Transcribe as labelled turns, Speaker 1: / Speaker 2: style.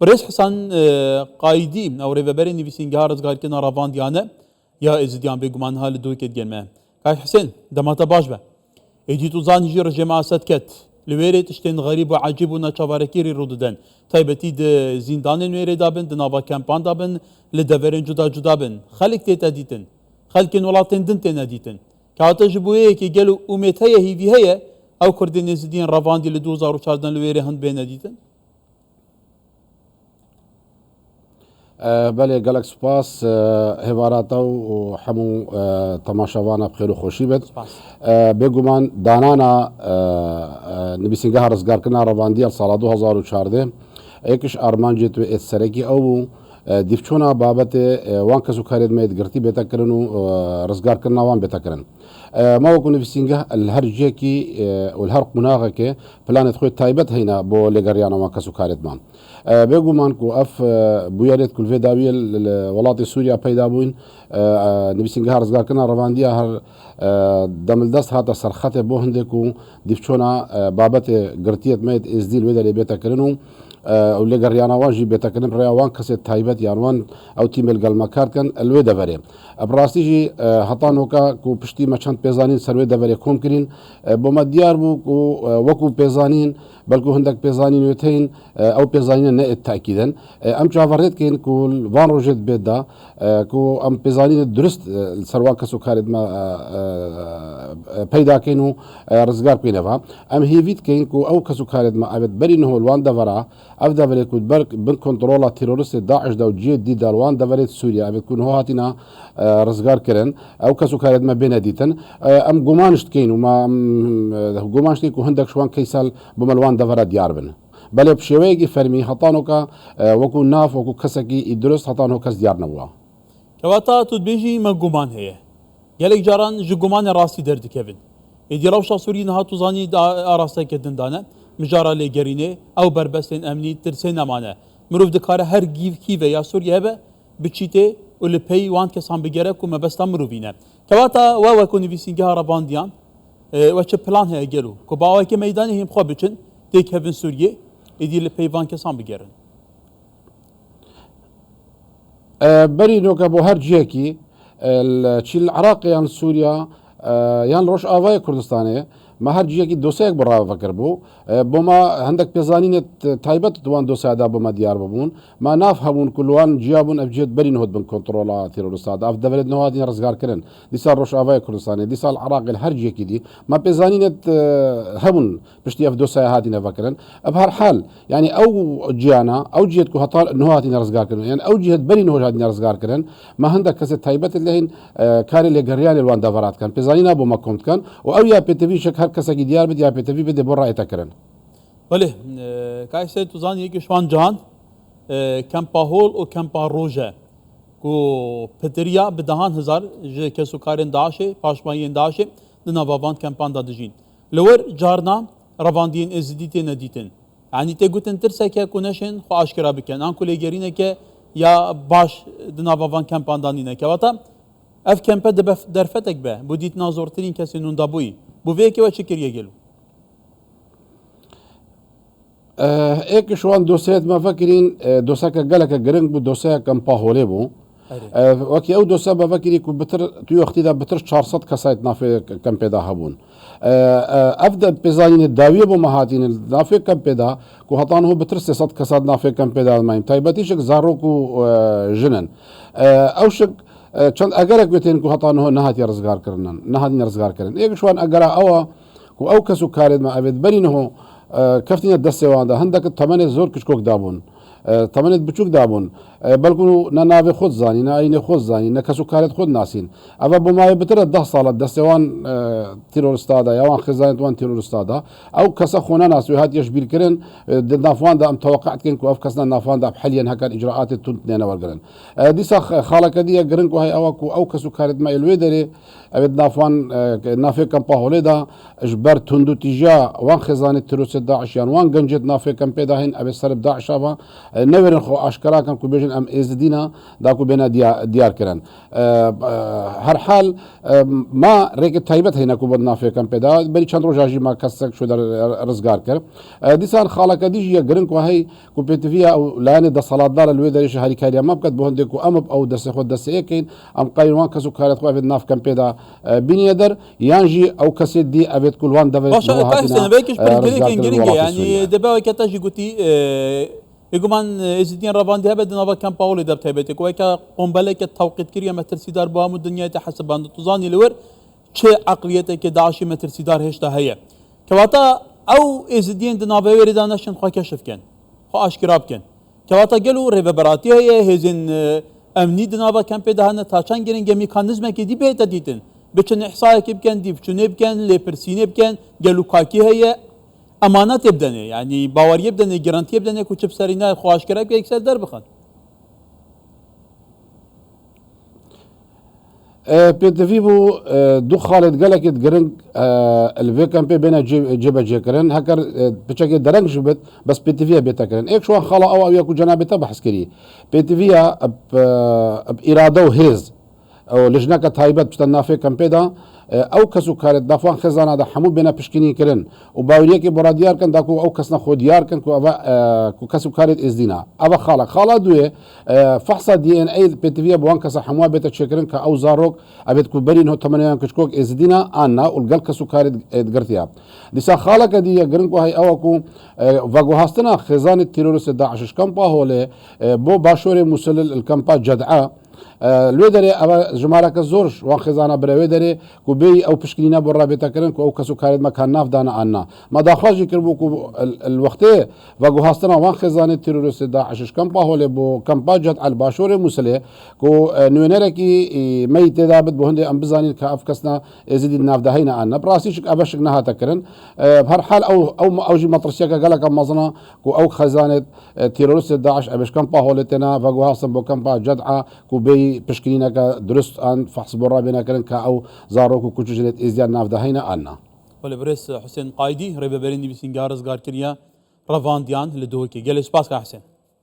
Speaker 1: بريس حسن قايدي او ريفبري نيفيسينغا رزغاركن رافانديانه يا ازديان بيغمان هال دوكيت جنما كاي حسين دماتا باجبه ايجي توزان جير جماعه ستكت لويري تشتين غريب وعجيب ونچاواركيري روددن تايبتي د زندان نويري دابن دنابا كامبان دابن لدفرين جدا جدا بن خلق تيتا ديتن خلقين ولاتين دنتين ديتن كاتا جبويه كي قالوا اميت هي هي هي او كردين ازديان رافاندي ل 2014 لويري هند بين ديتن
Speaker 2: بله گلک سپاس هواراتو و همو تماشاوانا بخیر و خوشی بد بگومان دانانا نبیسینگاه رزگار کنا رواندی سال 2014 ایکش آرمان جیتو ات سرکی او دیفچونا بابت وان کسو کارید مید گرتی بیتا کرن و رزگار کرنا وان بیتا کرن ما وكو نبيسينجا الهرجي كي والهرق مناغة كي بلانت خوي تايبت هنا بو لغريانا ما كسو كارد مان بيقو مانكو اف بوياريت كل في داوية ولاتي سوريا بيدا بوين نبيسينجا هرزغار كنا روانديا هر دمل دست هاتا سرخات بو هندكو ديفچونا بابت گرتيت ميد ازديل ويدا لبيتا كرنو او لغريانا واجي بيتا كرن رياوان كسي تايبت يانوان او تيمل قلمكار كان الويدا فريم ابراسي جي هطانوكا كو پشتي مچند پیزانین سروي دوري کوم کرين بوما ديار بو وكو پیزانین بلکو هندك پیزانین يوتين او پیزانین نه تاكيدا ام جافرت كين كول وان روجت بيدا كو ام پیزانین درست سروان كسو خالد ما پیدا كينو رزگار كينوا ام هيفيت كين كو او كسو خالد ما ابد بري نو الوان دورا افدا بل كود برك بن كنترولا تيرورست داعش دو جي دي دالوان دورت سوريا ابد كون هو هاتنا رزگار كرن او كسو خالد ما بين ديتن ام گومانشت كين وما گومانشت كو هندك شوان كيسال بملوان دورا ديار بن بل بشويغي فرمي هطانوكا وكو ناف وكو كسكي درست هطانو كس ديار نوا
Speaker 1: كواتا تدبيجي ما گومان هي يلك جاران جو گومان راسي درد كيفن يدي روشا سوري نها توزاني دا اراستا كدن دانا مجارا لگرينه او بربستين امني ترسين امانه مروف دكاره هر گيف كيفه يا سوريا هبه بچيته ول پي وان كسان بگره کو مبستا مروفينه كواتا وا وكو نيفيسينغا رابانديان وچ پلان هي گلو کو باوا كي ميدان هم خو بچن دي كيفن سوريا يدي ل پي وان كسان بگرن
Speaker 2: بري نوكا بو هر جيكي العراق يان سوريا يان روش آوای كردستانه ما هر جيكي دوسيك برا فكر بو بوما عندك بيزانين تايبت دوان دوسا دا بوما ديار ببون ما ناف هبون كلوان جيابون افجيت برين هود بن كنترولا تيرورستاد اف دبلد نوادين رزقار كرن دي صار روش آوای كردستانه دي صار العراق الهر جيكي دي ما بيزانين هبون بشتي اف دوسا هادين فكرن بهر حال يعني او جيانا او جيت كو هطال نوادين رزقار كرن يعني او جيت برين هود هادين رزقار كرن ما عندك كسه تايبت اللي هن كاري لغريال الوان دفرات كان بيزانين بوما كومت كان او يا بيتفي شك كسا ديار بدي يا بيتفي بدي برا يتكرن
Speaker 1: بله كايسه توزان يك شوان جهان كامبا هول او كامبا روجا کو پتریا بدهان هزار ج کسو کارن داشه پاشماین داشه دنا بابان کمپان دادجین لور جارنا رواندین ازدیتین ندیتن يعني تقولن ترسك كونشن خو اشكرا بكن ان كل جرينه ك يا باش دنا بابان كامبان دانينه كواتا اف كامبا درفتك به بوديت نازورترين كسنون دابوي بو فيكي وشكر يجلو
Speaker 2: ايك شوان دوسيت ما فاكرين دوساكا قالك جرينج بو دوساكا كامبا هوليبو وكي او دوسا بفكري كو بتر تو اختي بتر 400 كسايت نافي كامبيدا هبون افضل بيزانين الداويه بمهاتين نافي كامبيدا كو هطان هو بتر 600 كساد نافي كامبيدا مايم تايبتيشك زاروكو جنن اوشك چند اگر گوتين كو هطان هو نهاتي رزگار كرنن نهاتي رزگار كرن ايك شوان اگر او كو او كسو كارد ما ابد برينه كفتين الدسوان ده هندك 8 زور كشكوك دابون 8 بچوك دابون بلكو ننافي خود زاني ناين خود زاني نكسو كارت خود ناسين اما بما بتر 10 سال دسوان تيرورستادا يوان خزانت وان تيرورستادا او كسا خونا ناس هات يشبيل كرن نافوان دا ام توقعت كن كو افكسنا نافوان دا حاليا هكا اجراءات تنتنا ورغرن ديسا خالك دي غرنكو هاي او كسو كارت ما الويدري ابد نافوان نافي كامبا هوليدا اجبر تندو تجا وان خزانه تيرورست داعش يان وان گنجت نافي كامبا داهن ابي سرب داعش نورن خو اشکرا کن کو بیژن ام ازدینا دا کو بنا دیار کرن هر حال ما ریک تایبت هینا کو بدنا فی کم پیدا بری چند روز اجی ما کسک شو در رزگار کر دیسان خالق دیجی گرن کو هی کو پتفیا او لان د صلات دار الوی در شهری کاریا ما بکد بهند کو ام او دس خود دس یکین ام قیروان کسو کارت خو ناف کم پیدا بنی در یانجی او کسی دی ابد کول وان دو
Speaker 1: باشه تاکسن بیکش پرگلی کنگرینگ یعنی دبا کتاجی گوتی يقومان إزدين رافاندي هبد نافا كان باولي دب تبيتي كويكا قنبلة كتوقيت كريا مترسيدار بوام الدنيا تحسب عند تزاني لور چه عقليته كداعشي مترسيدار هشتا هي كواتا او إزدين دنافا ويردانشن خوا كشف كان خوا اشكراب كان كواتا قالوا ريفبراتي هي هزين امني دنافا كان بيدهانا تاچان گرنگ ميكانيزم كي دي بيتا ديتن بچن احصائي كي بكن دي بچن بكن لبرسيني بكن قالوا كاكي هي امانات بدنه يعني باوريه بدنه جرانتي بدنه كوچب سرينا خواش کرا که اکثر در بخن
Speaker 2: بيتفي بو دو خالد قالك جرنج الفي كان بي بين جيبا جيكرن هكر بتشكي درنج جبت بس بيتفيا بيتكرن ايك شو خلا او يكو جنابي تبع عسكري بيتفيا بإرادة وهيز او لجنه تايبت بتنافي كان بيدا او کسو کارت دافان خزانه دا حمو بنا پشکنی کرن و باوریه که برادیار کن دا کو او کسنا خودیار کن کو کسو کارت ازدینا اوا خالا دوی فحص دي ان اي بتفيا بوان کسا حمو بيت تشکرن کا او زاروک ابيت کو برين هو تمنيان کشکوک ازدینا انا والقل کسو کارت ادغرتيا ديسا خالا کدي گرن کو هي او کو واغو هاستنا خزانه تيرورست داعش كامبا هوله بو باشور مسلل الكامبا جدعه لودري ابا جمارك الزورش وان خزانه برودري كوبي او بشكلينا برابطه كرن كو كسو كارد مكان ناف دانا عنا ما داخل كربو الوقت واغو هاستنا وان خزانه تيرورست داعش كامبا هول بو كامبا جت على الباشور مسله كو نونركي ميت دابت بهند ام بزاني كافكسنا يزيد الناف دهينا عنا براسيش ابشك نها تكرن بهر حال او جي مطرشيكا قالك مازنا كو او خزانه تيرورست داعش ابش كامبا هولتنا واغو هاستن بو كامبا جدعه كوبي پشکنینا کا درست آن فحص برا بنا کرن کا او زاروک و کچھ جلت ازیان ناف دهینا آنا
Speaker 1: ولی برس حسین قایدی ریبه برین بسنگارز گار کریا رواندیان لدوه که گل اسپاس کا حسین